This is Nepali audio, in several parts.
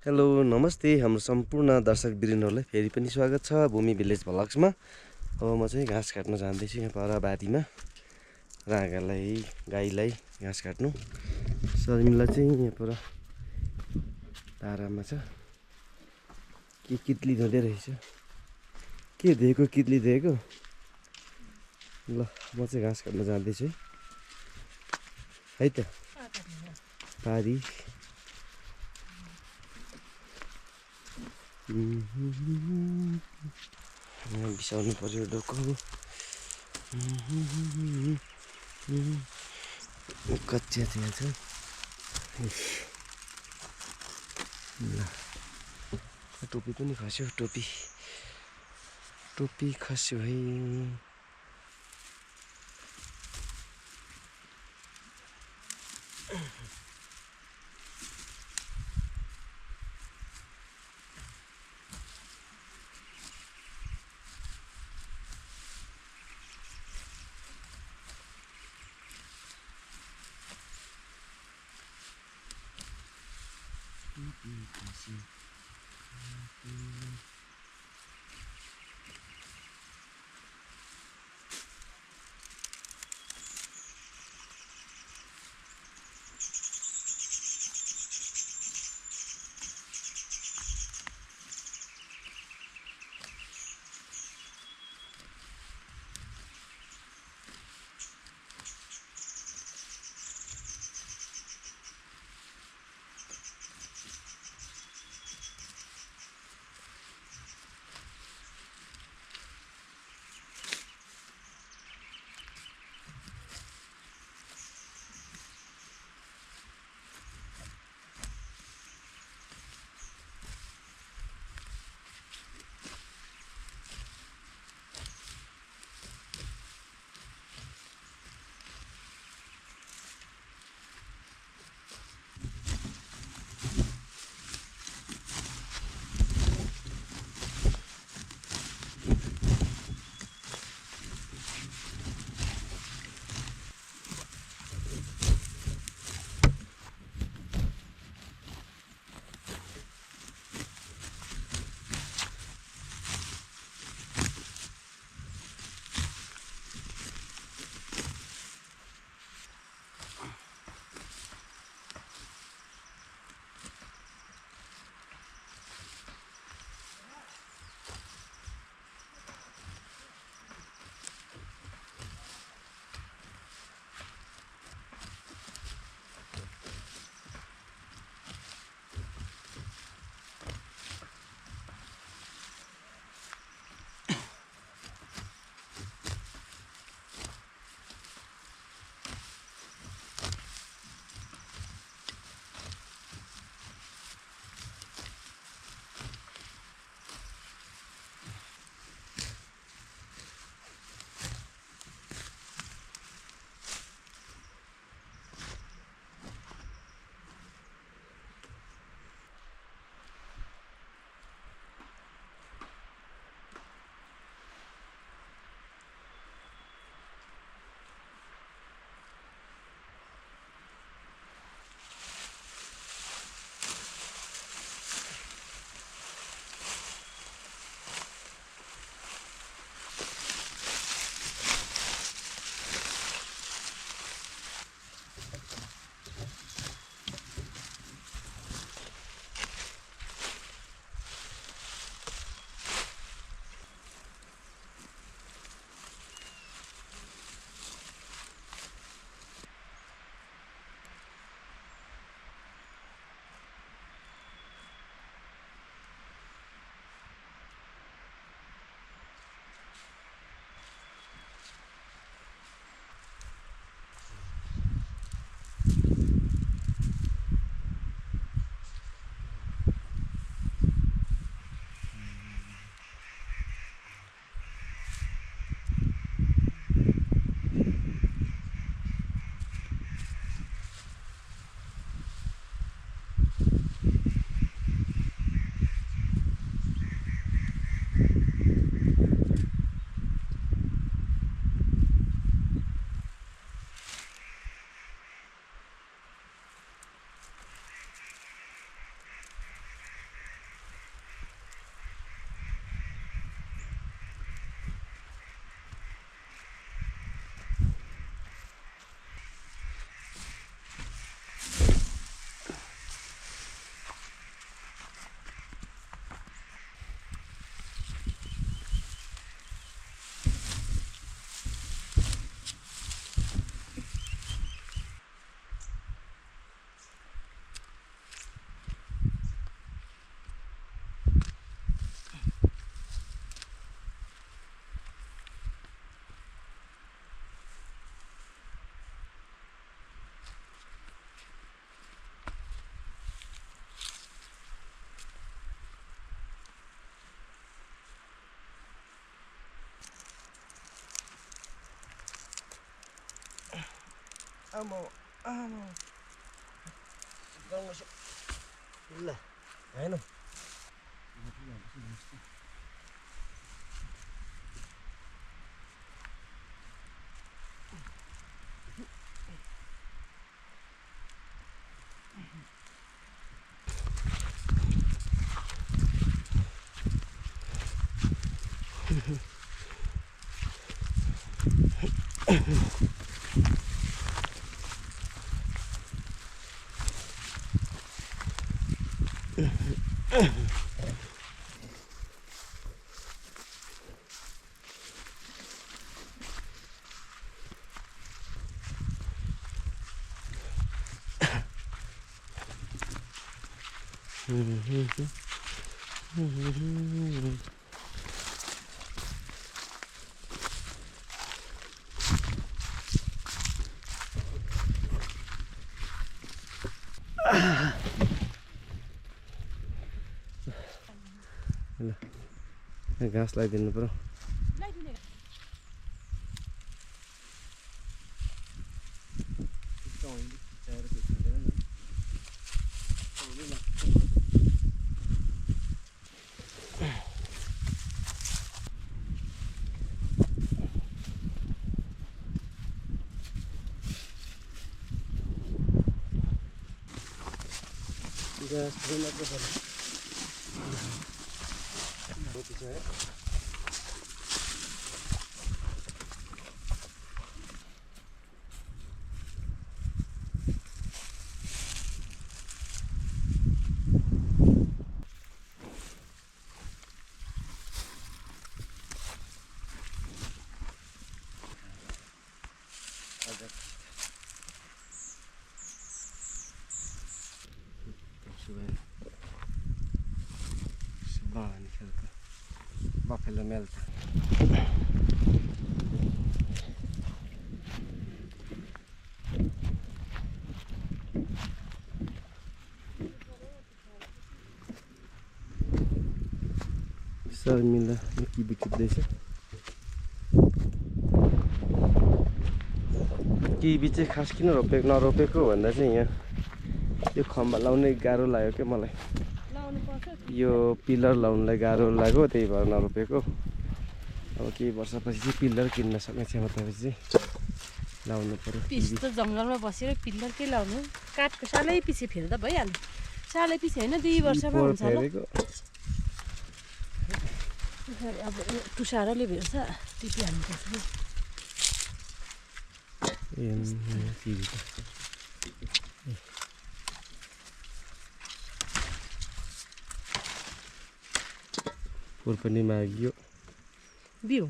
हेलो नमस्ते हाम्रो सम्पूर्ण दर्शक वृन्दहरूलाई फेरि पनि स्वागत छ भूमि भिलेज भ्लग्समा। अब म चाहिँ घाँस काट्न जाँदैछु यहाँ पर बारीमा राँगालाई गाईलाई घाँस काट्नु। शर्मिला चाहिँ यहाँ पर तारामा छ के कित्ली धुँदै रहेछ। के दिएको कित्ली दिएको। ल म चाहिँ घाँस काट्न जाँदैछु है त पारी। बिसाउनु पर्यो डोको कच्चिया चाहिँ छ। ल टोपी पनि खस्यो टोपी खस्यो है। आमा आमा गाउँमा ल हैन ल घाँस लगाइदिनु पर्यो घाँस मात्र पर्यो Buffalo melt. Sarmila kiwi टिप्दैछ किवी चाहिँ खास किन नरोपेको भन्दा चाहिँ यहाँ यो खम्बा लाउनै गाह्रो लाग्यो के मलाई यो पिलर लाउनलाई गाह्रो लाग्यो त्यही भएर नरोपेको अब केही वर्षपछि चाहिँ पिलर किन्न सक्ने क्षमतापछि चाहिँ लाउनु पर्यो पिस त जङ्गलमा बसेर पिलर के लाउनु काठको सालै पछि फेर्दा भइहाल्यो सालै पछि हैन 2 वर्षमा हुन्छ होला अब तुषारले भेट्छ टिपी हाल्नुपर्छ पुर पनि मागियो बिउ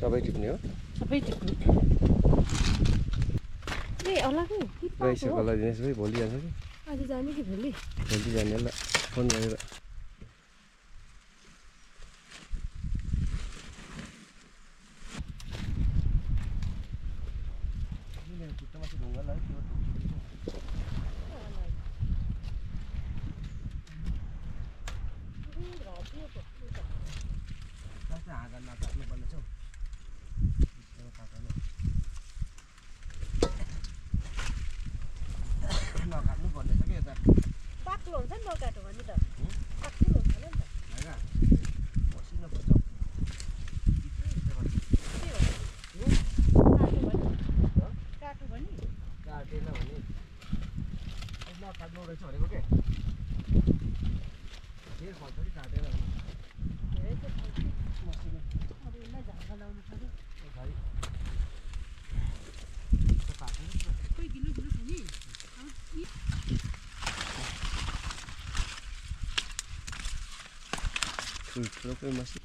सबै टिप्ने हो सबै टिप्ने ए अलगै गाइसको लागि दिने सबै भोलि जान्छ कि आज जाने कि भोलि जाने ल फोन गरेर ठुल्ठुलोकै मसी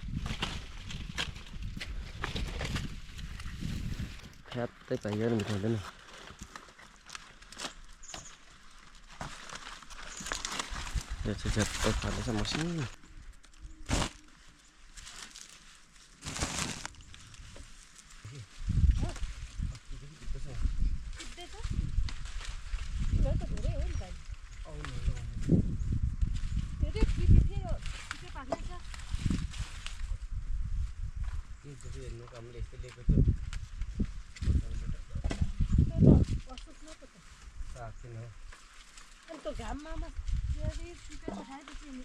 ख्यात्तै पाइएर मिठाउँदैन यो चाहिँ झ्याप्पै फालेछ मसिनो हेर्नु कामले यस्तो लिएको थियो साग छैन हो अन्त घाममा सुकेर खाएपछि नि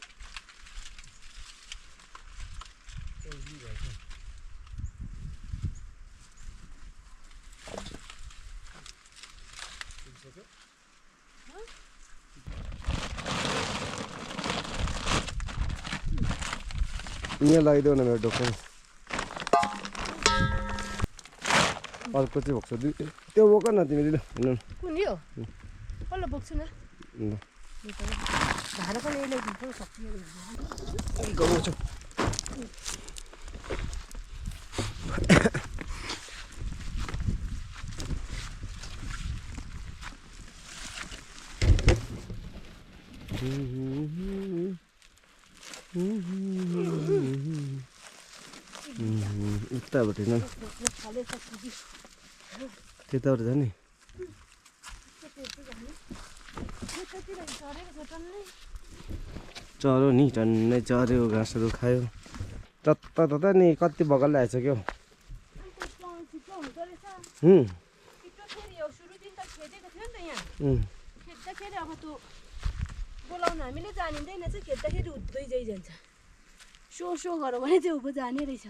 यहाँ लगाइदेऊ न मेरो डोक्टर अर्को चाहिँ भएको छ त्यो बोक न तिमीले ल हिँड्नु कुन यो कसलाई बोक्छु न ल भाडा पनि यसले दिन्छ सक्ने गराउँछु उताबाट हिँड्नु त्यताबाट जाने चरो नि टन्नै चऱ्यो घाँसहरू खायो तता नि कति बगाल ल्याएछ क्या खेद्दाखेरि अब त्यो बोलाउन हामीले जानिँदैन चाहिँ खेद्दाखेरि उठ्दै जान्छ सो गरौँ भने चाहिँ उँभो जाने रहेछ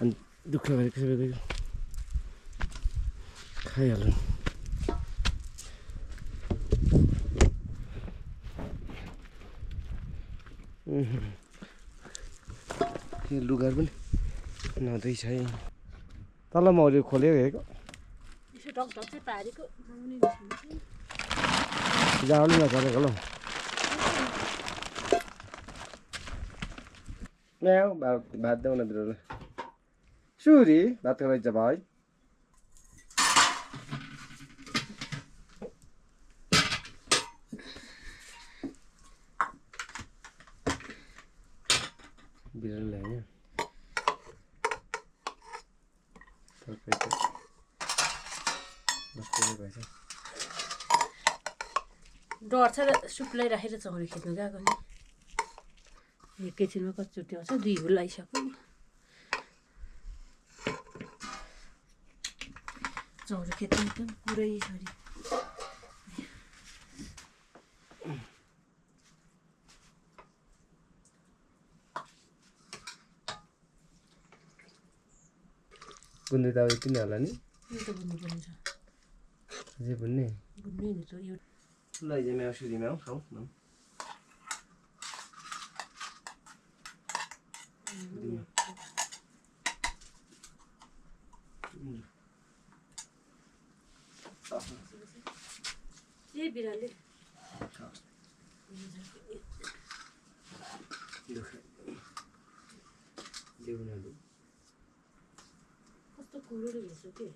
अनि दुःख गरेको सबैको खाइहाल्नु यो लुगाहरू पनि नहुँदैछ है तल मौरी खोलेको हेरेको यसो ढक चाहिँ पारेको जाडो नचलेको ल भात देऊ न बिरुवा सुरी भात खाइन्छ भाइ बिरुवा ल्यायो डर छ सुक्लाई राखेर चौरी खेद्नु गएको नि एकैछिनमा कतिचोटि आउँछ 2 हुल आइसक्यो नि चौरी खेद्नु एकदम पुरै सरी बुन्दै त अब यति नै होला नि यो त बुन्नुपर्ने छ अझै बुन्ने बुन्नै नि त यो लैजाउँ सुरीमा हौ खाऊ न यही बिराले कस्तो कुरो रहेछ के